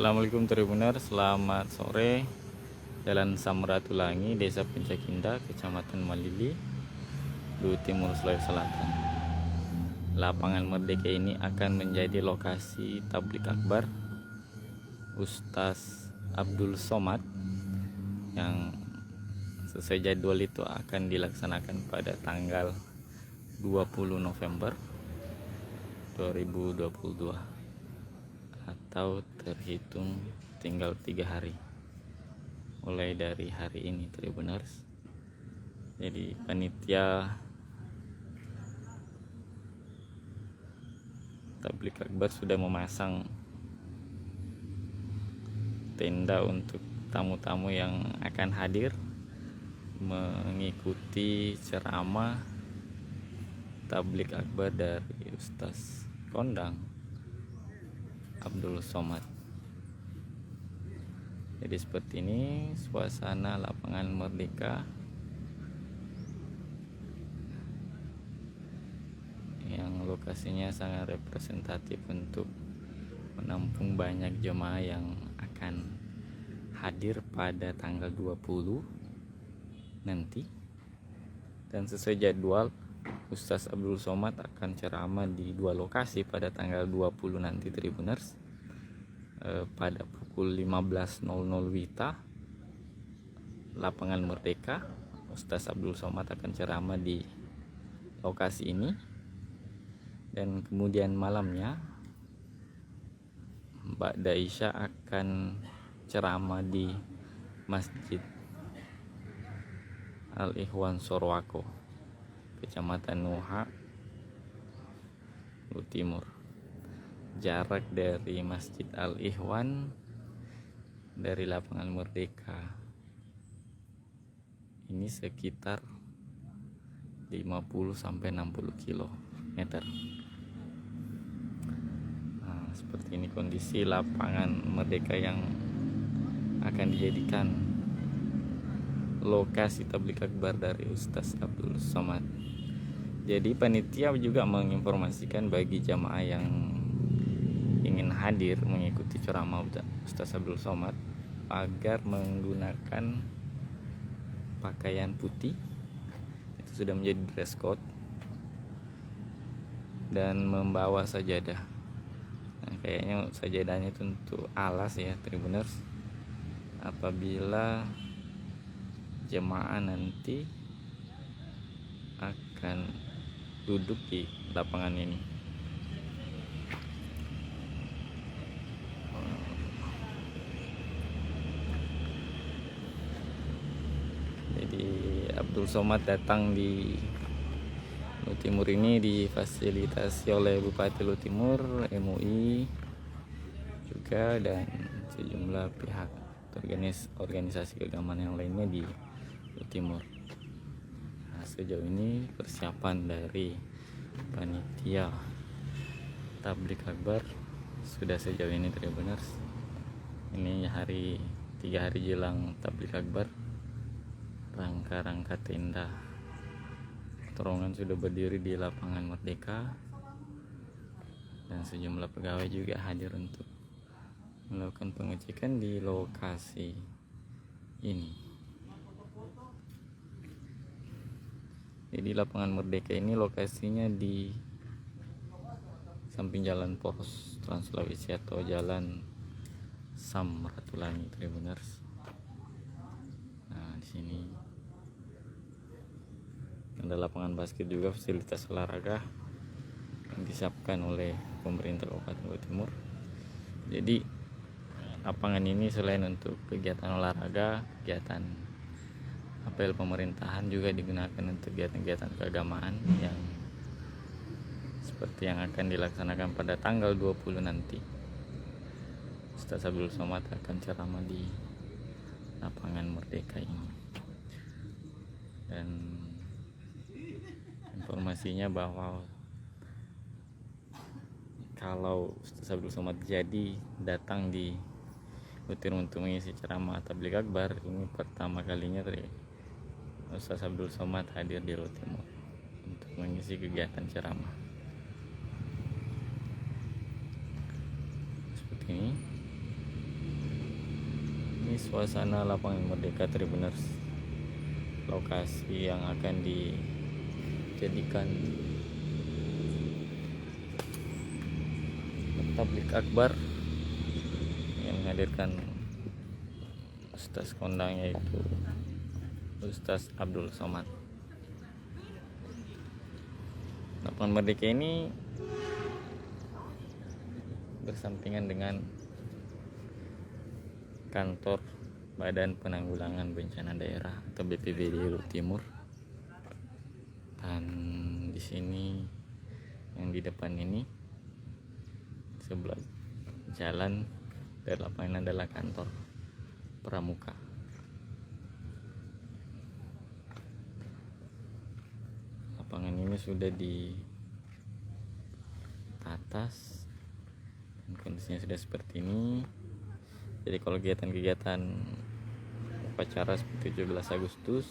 Assalamualaikum Tribuner, selamat sore. Jalan Samratulangi, Desa Pencakinda, Kecamatan Malili, Luwu Timur, Sulawesi Selatan. Lapangan Merdeka ini akan menjadi lokasi tablik akbar Ustaz Abdul Somad yang sesuai jadwal itu akan dilaksanakan pada tanggal 20 November 2022 atau terhitung tinggal 3 hari mulai dari hari ini, Tribuners. Jadi panitia tablik akbar sudah memasang tenda untuk tamu-tamu yang akan hadir mengikuti ceramah tablik akbar dari Ustaz Kondang Abdul Somad. Jadi seperti ini suasana lapangan Merdeka yang lokasinya sangat representatif untuk menampung banyak jemaah yang akan hadir pada tanggal 20 nanti. Dan sesuai jadwal, Ustaz Abdul Somad akan ceramah di 2 lokasi pada tanggal 20 nanti, Tribuners. Pada pukul 15.00 WITA, lapangan Merdeka, Ustaz Abdul Somad akan ceramah di lokasi ini. Dan kemudian malamnya Ba'da Isya akan ceramah di Masjid Al-Ikhwan Sorwako, Kecamatan Nuha, Luwu Timur. Jarak dari Masjid Al-Ikhwan dari lapangan Merdeka ini sekitar 50-60 km. Nah, seperti ini kondisi lapangan Merdeka yang akan dijadikan lokasi tablik akbar dari Ustaz Abdul Somad. Jadi panitia juga menginformasikan bagi jamaah yang ingin hadir mengikuti ceramah Ustaz Abdul Somad agar menggunakan pakaian putih, itu sudah menjadi dress code, dan membawa sajadah. Nah, kayaknya sajadahnya itu untuk alas ya, Tribuners. Apabila jemaah nanti akan duduk di lapangan ini. Jadi Abdul Somad datang di Luwu Timur ini difasilitasi oleh Bupati Luwu Timur, MUI juga, dan sejumlah pihak organisasi keagamaan yang lainnya di Luwu Timur. Nah, sejauh ini persiapan dari panitia tablik akbar sudah sejauh ini, Tribuners. Ini 3 hari jelang tablik akbar. Rangka-rangka tenda terowongan sudah berdiri di lapangan Merdeka, dan sejumlah pegawai juga hadir untuk melakukan pengecekan di lokasi ini. Jadi lapangan Merdeka ini lokasinya di samping jalan pos Trans Sulawesi atau jalan Samratulangi, Tribuners. Nah, di sini ada lapangan basket juga, fasilitas olahraga yang disiapkan oleh pemerintah Kabupaten Luwu Timur. Jadi lapangan ini selain untuk kegiatan olahraga, kegiatan apel pemerintahan, juga digunakan untuk kegiatan-kegiatan keagamaan yang seperti yang akan dilaksanakan pada tanggal 20 nanti. Ustaz Abdul Somad akan ceramah di lapangan Merdeka ini. Dan informasinya bahwa kalau Ustaz Abdul Somad jadi datang di Luwu Timur untuk mengisi ceramah tablik akbar, ini pertama kalinya Ustaz Abdul Somad hadir di Luwu Timur untuk mengisi kegiatan ceramah seperti ini. Ini suasana lapangan Merdeka Tribuners, lokasi yang akan dijadikan tablik akbar yang menghadirkan Ustaz kondang, yaitu Ustaz Abdul Somad. Lapangan Merdeka ini bersampingan dengan kantor Badan Penanggulangan Bencana Daerah atau BPBD Luwu Timur. Dan di sini yang di depan ini sebelah jalan dari lapangan adalah kantor Pramuka. Lapangan ini sudah ditatas dan kondisinya sudah seperti ini. Jadi kalau kegiatan-kegiatan upacara seperti 17 Agustus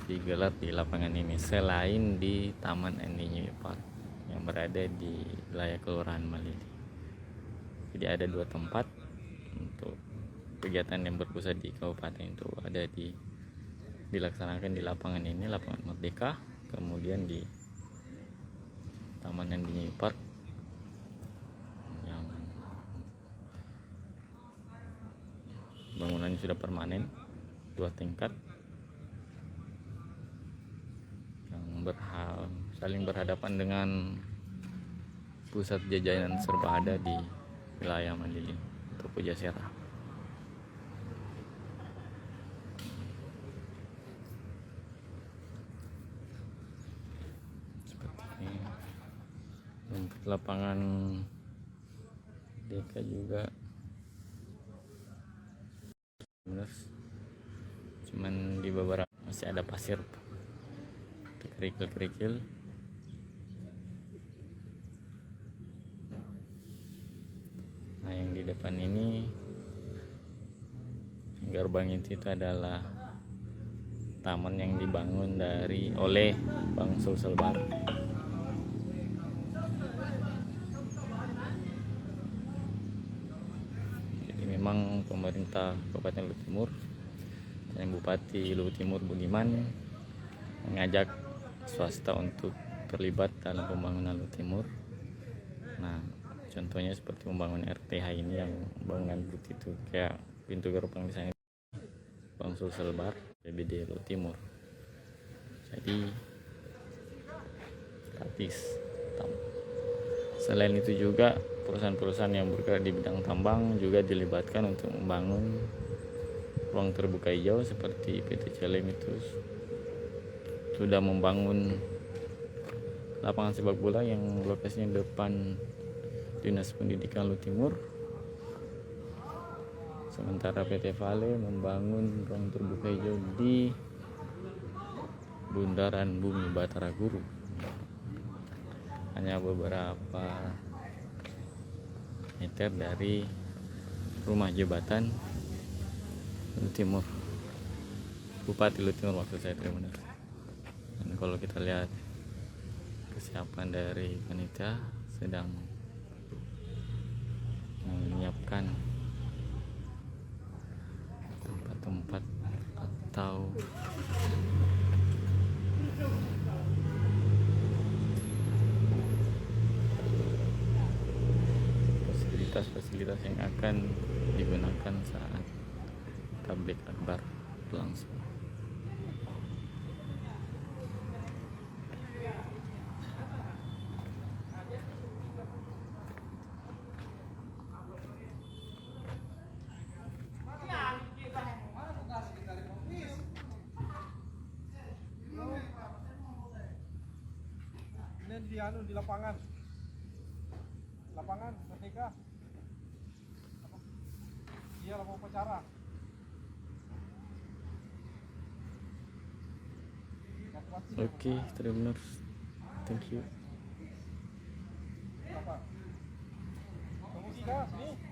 digelar di lapangan ini, selain di Taman Andi New Park yang berada di wilayah Kelurahan Malili. Jadi ada 2 tempat untuk kegiatan yang berpusat di kabupaten itu, ada dilaksanakan di lapangan ini, lapangan Merdeka, kemudian di Taman Andi New Park yang bangunannya sudah permanen 2 tingkat yang saling berhadapan dengan pusat jajanan serba ada di wilayah Mandailing atau Pujasera. Seperti ini. Untuk lapangan Merdeka juga cuman di beberapa masih ada pasir, kerikil-kerikil. Nah, yang di depan ini gerbang itu adalah taman yang dibangun oleh Bang Sulsel Baru. Jadi memang pemerintah Kabupaten Luwu Timur dan Bupati Luwu Timur Budiman mengajak swasta untuk terlibat dalam pembangunan Luwu Timur. Nah, contohnya seperti membangun RTH ini yang bangunan putih itu kayak pintu gerbang di sana Bang Sulsel Bar BPBD Luwu Timur. Jadi gratis. Selain itu juga perusahaan-perusahaan yang bergerak di bidang tambang juga dilibatkan untuk membangun ruang terbuka hijau, seperti PT Celem itu sudah membangun lapangan sepak bola yang lokasinya depan Dinas Pendidikan Luwu Timur. Sementara PT Vale membangun ruang terbuka hijau di Bundaran Bumi Batara Guru. Hanya beberapa meter dari rumah jabatan Luwu Timur, Bupati Luwu Timur maksud saya, benar. Dan kalau kita lihat kesiapan dari panitia sedang menyiapkan tempat-tempat atau fasilitas yang akan digunakan saat tablik akbar berlangsung. Ini di lapangan Merdeka. Iya, lapangan upacara. Oke, Tribuners, thank you. Kamu sini.